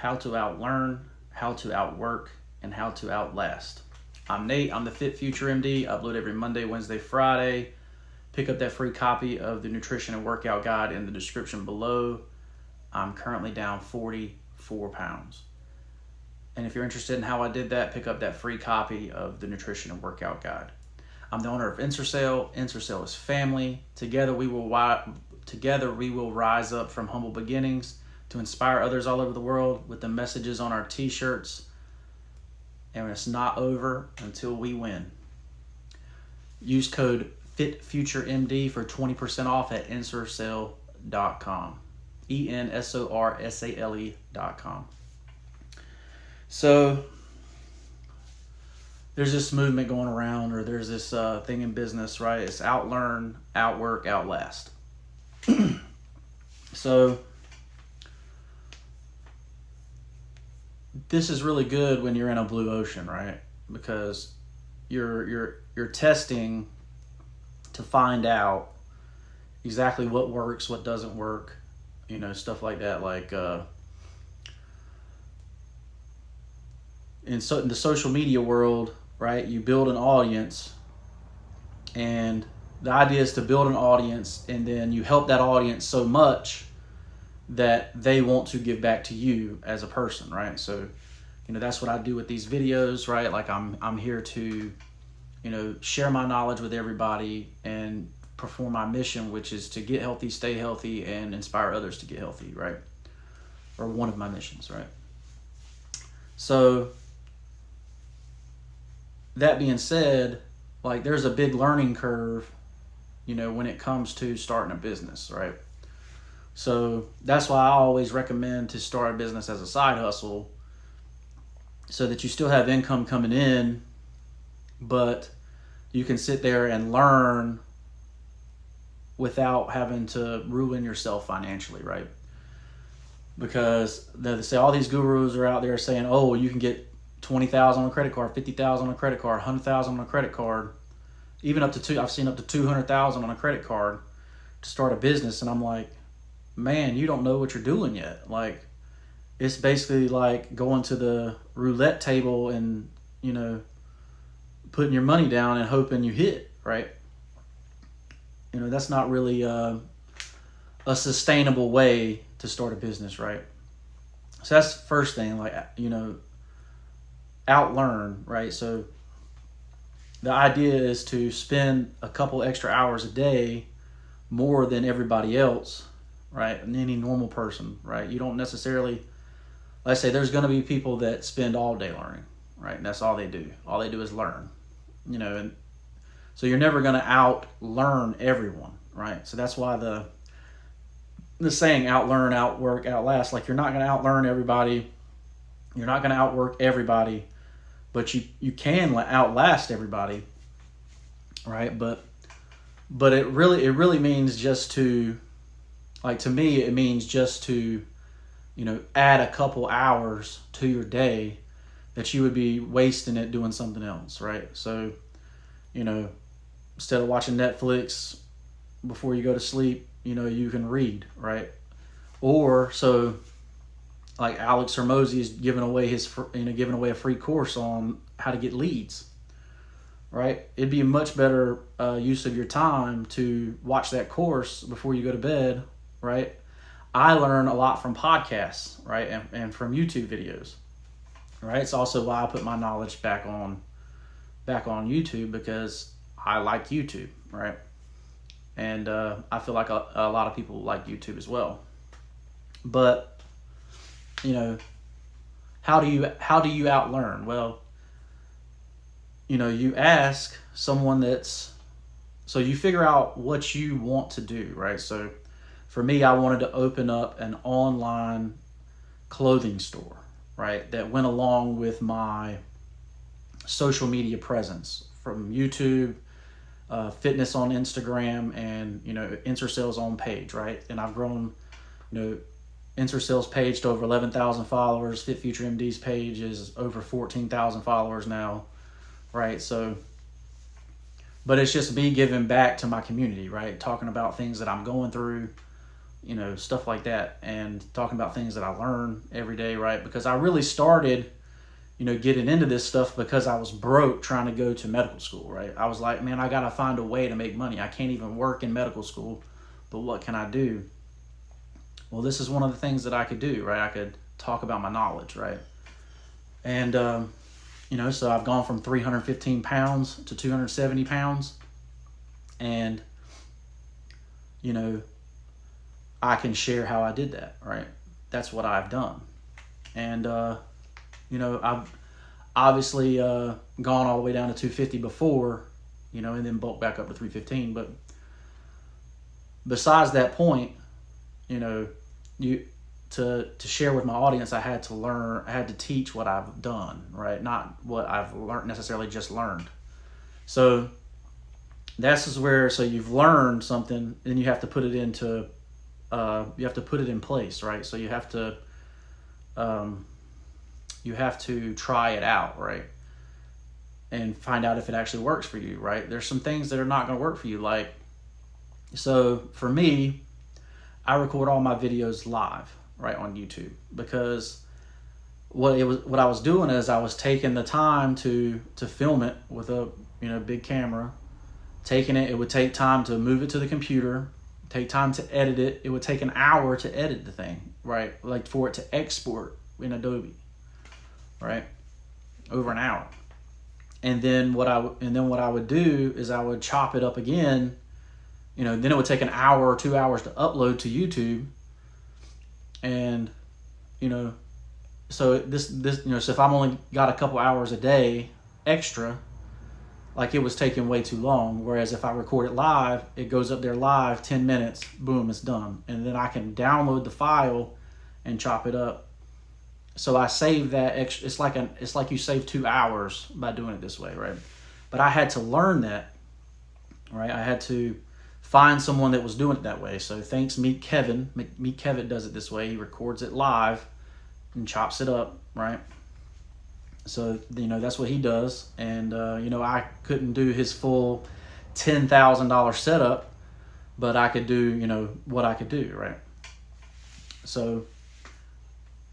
how to outlearn, how to outwork, and how to outlast. I'm Nate. I'm the FitFutureMD. I upload every Monday, Wednesday, Friday. Pick up that free copy of the nutrition and workout guide in the description below. I'm currently down 44 pounds. And if you're interested in how I did that, pick up that free copy of the nutrition and workout guide. I'm the owner of Ensorsale. Ensorsale is family. Together we will rise up from humble beginnings to inspire others all over the world with the messages on our t-shirts. And it's not over until we win. Use code FitFutureMD for 20% off at Ensorsale.com. Ensorsale.com. So there's this movement going around, or there's this thing in business, right? It's OutLearn, Outwork, Outlast. So this is really good when you're in a blue ocean, right? Because you're testing to find out exactly what works, what doesn't work, stuff like that. Like in the social media world, right? You build an audience, and the idea is to build an audience, and then you help that audience so much that they want to give back to you as a person, right? So, that's what I do with these videos, right? Like I'm here to, share my knowledge with everybody and perform my mission, which is to get healthy, stay healthy, and inspire others to get healthy, right? Or one of my missions, right? So that being said, like there's a big learning curve, when it comes to starting a business, right? So that's why I always recommend to start a business as a side hustle, so that you still have income coming in, but you can sit there and learn without having to ruin yourself financially, right? Because they say all these gurus are out there saying, oh, you can get $20,000 on a credit card, $50,000 on a credit card, $100,000 on a credit card, even up to I've seen up to $200,000 on a credit card to start a business. And I'm like, man, you don't know what you're doing yet. Like, it's basically like going to the roulette table and, putting your money down and hoping you hit, right? That's not really a sustainable way to start a business, right? So that's the first thing, like, outlearn, right? So the idea is to spend a couple extra hours a day more than everybody else, right? And any normal person, right? You don't necessarily, let's say there's going to be people that spend all day learning, right? And that's all they do. All they do is learn, and so you're never going to outlearn everyone, right? So that's why the saying outlearn, outwork, outlast, like you're not going to outlearn everybody. You're not going to outwork everybody, but you can outlast everybody, right? But it really means just to, like, to me, it means just to, add a couple hours to your day that you would be wasting it doing something else, right? So, instead of watching Netflix before you go to sleep, you can read, right? Or so, like Alex Hormozy is giving away a free course on how to get leads, right? It'd be a much better use of your time to watch that course before you go to bed, right? I learn a lot from podcasts, right? And from YouTube videos, right? It's also why I put my knowledge back on YouTube, because I like YouTube, right? And I feel like a lot of people like YouTube as well. But how do you outlearn? Well, you ask someone so you figure out what you want to do, right? So for me, I wanted to open up an online clothing store, right? That went along with my social media presence, from YouTube, fitness on Instagram, and, Ensorsale's own page, right? And I've grown, Ensorsale's page to over 11,000 followers. FitFutureMD's page is over 14,000 followers now, right? So, but it's just me giving back to my community, right? Talking about things that I'm going through, stuff like that, and talking about things that I learn every day, right? Because I really started, getting into this stuff because I was broke trying to go to medical school, right? I was like, man, I got to find a way to make money. I can't even work in medical school, but what can I do? Well, this is one of the things that I could do, right? I could talk about my knowledge, right? And, so I've gone from 315 pounds to 270 pounds. And, I can share how I did that, right? That's what I've done. And, I've obviously gone all the way down to 250 before, and then bulked back up to 315. But besides that point, to share with my audience, I had to teach what I've done, right? Not what I've learned, necessarily just learned. So this is where, so you've learned something, then you have to put it in place, right? So you have to try it out, right? And find out if it actually works for you, right? There's some things that are not going to work for you. So for me, I record all my videos live, right, on YouTube, because what I was doing is I was taking the time to film it with a big camera, it would take time to move it to the computer, take time to edit it. It would take an hour to edit the thing, right? Like for it to export in Adobe, right? Over an hour. And then what I would do is I would chop it up again. Then it would take an hour or 2 hours to upload to YouTube. And, so so if I'm only got a couple hours a day extra, like it was taking way too long. Whereas if I record it live, it goes up there live, 10 minutes, boom, it's done. And then I can download the file and chop it up. So I save that extra. It's like you save 2 hours by doing it this way, right? But I had to learn that, right? I had to find someone that was doing it that way. So thanks, Meet Kevin. Meet Kevin does it this way. He records it live and chops it up, right? So, that's what he does. And, I couldn't do his full $10,000 setup, but I could do, what I could do, right? So,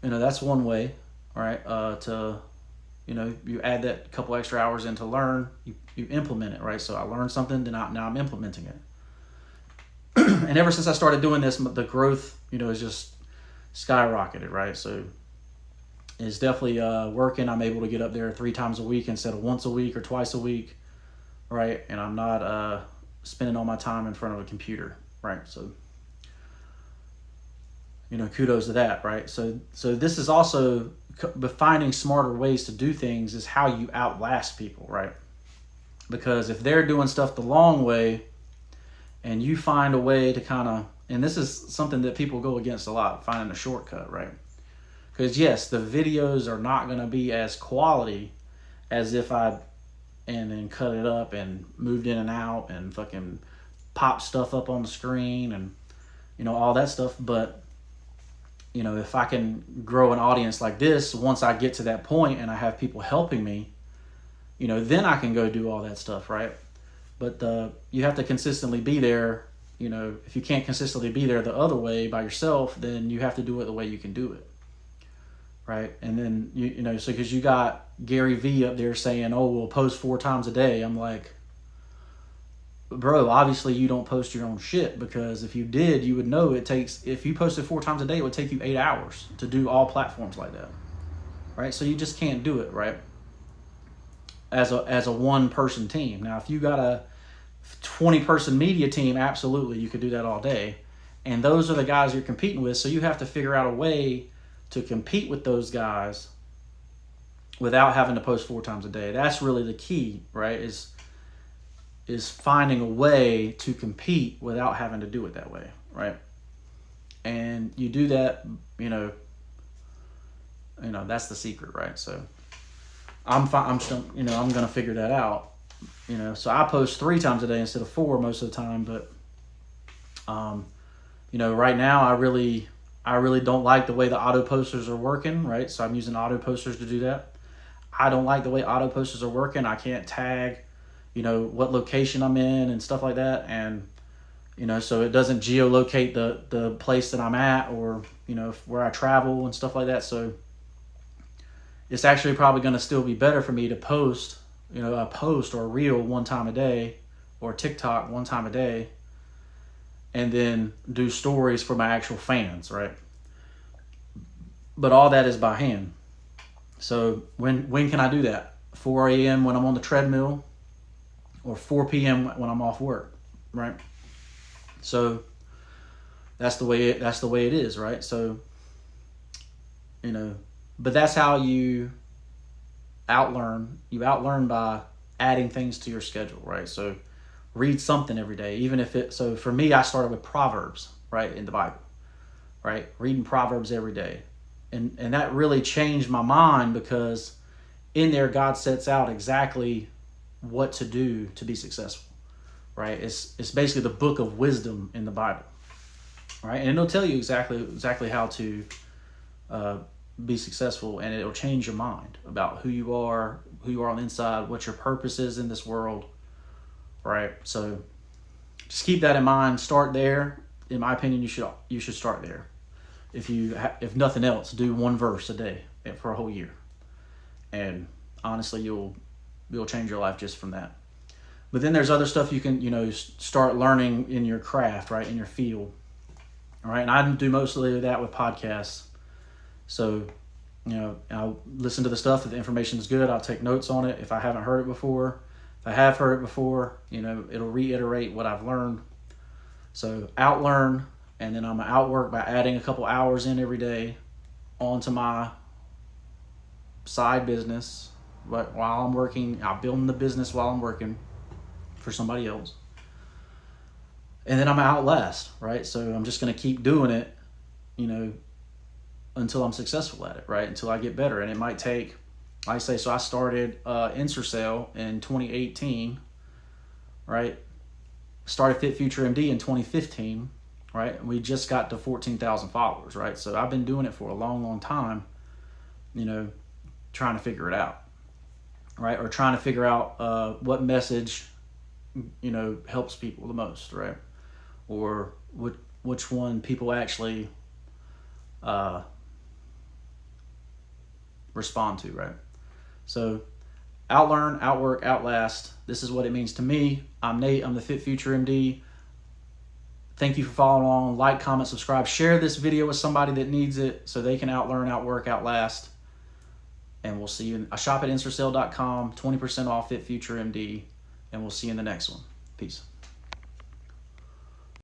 that's one way, right? You add that couple extra hours in to learn, you implement it, right? So I learned something, now I'm implementing it. And ever since I started doing this, the growth, is just skyrocketed, right? So it's definitely working. I'm able to get up there 3 times a week instead of once a week or twice a week, right? And I'm not spending all my time in front of a computer, right? So, kudos to that, right? So this is also finding smarter ways to do things is how you outlast people, right? Because if they're doing stuff the long way and you find a way to and this is something that people go against a lot, finding a shortcut, right? Because yes, the videos are not going to be as quality as if I and cut it up and moved in and out and fucking popped stuff up on the screen and all that stuff. But if I can grow an audience like this, once I get to that point and I have people helping me, then I can go do all that stuff, right? But you have to consistently be there. If you can't consistently be there the other way by yourself, then you have to do it the way you can do it, right? And then, so because you got Gary V up there saying, oh, we'll post 4 times a day. I'm like, bro, obviously you don't post your own shit, because if you did, you would know if you posted 4 times a day, it would take you 8 hours to do all platforms like that, right? So you just can't do it, right? As a one-person team. Now, if you got a 20-person media team, absolutely, you could do that all day. And those are the guys you're competing with, so you have to figure out a way to compete with those guys without having to post 4 times a day. That's really the key, right? Is finding a way to compete without having to do it that way, right? And you do that, that's the secret, right? So I'm still, I'm going to figure that out, so I post 3 times a day instead of 4 most of the time. But, right now I really don't like the way the auto posters are working, right? So I'm using auto posters to do that. I don't like the way auto posters are working. I can't tag, what location I'm in and stuff like that. And, so it doesn't geolocate the place that I'm at, or, where I travel and stuff like that. So it's actually probably going to still be better for me to post, a post or a reel one time a day, or TikTok one time a day, and then do stories for my actual fans, right? But all that is by hand. So when can I do that? 4 a.m. when I'm on the treadmill, or 4 p.m. when I'm off work, right? So that's the way it is, right? So, but that's how you outlearn. You outlearn by adding things to your schedule, right? So read something every day, even if so for me, I started with Proverbs, right, in the Bible, right? Reading Proverbs every day. And that really changed my mind, because in there, God sets out exactly what to do to be successful, right? It's basically the book of wisdom in the Bible, right? And it'll tell you exactly how to be successful, and it'll change your mind about who you are on the inside, what your purpose is in this world, right? So just keep that in mind. Start there. In my opinion, you should start there. If nothing else, do one verse a day for a whole year, and honestly, you'll change your life just from that. But then there's other stuff you can start learning in your craft, right, in your field. All right, and I do mostly that with podcasts. So I'll listen to the stuff. If the information is good, I'll take notes on it. If I haven't heard it before, if I have heard it before, it'll reiterate what I've learned. So OutLearn. And then I'm going to outwork by adding a couple hours in every day onto my side business. But while I'm working, I'm building the business while I'm working for somebody else. And then I'm Outlast, right? So I'm just going to keep doing it, until I'm successful at it, right? Until I get better. And it might take, like I say, so I started Ensorsale in 2018, right? Started FitFutureMD in 2015. Right, we just got to 14,000 followers, right? So I've been doing it for a long, long time, trying to figure it out, right? Or trying to figure out what message, helps people the most, right? Or which one people actually respond to, right? So OutLearn, Outwork, Outlast. This is what it means to me. I'm Nate. I'm the FitFutureMD. Thank you for following along. Like, comment, subscribe. Share this video with somebody that needs it so they can outlearn, outwork, outlast. And we'll see you. I shop at Ensorsale.com, 20% off FitFutureMD. And we'll see you in the next one. Peace.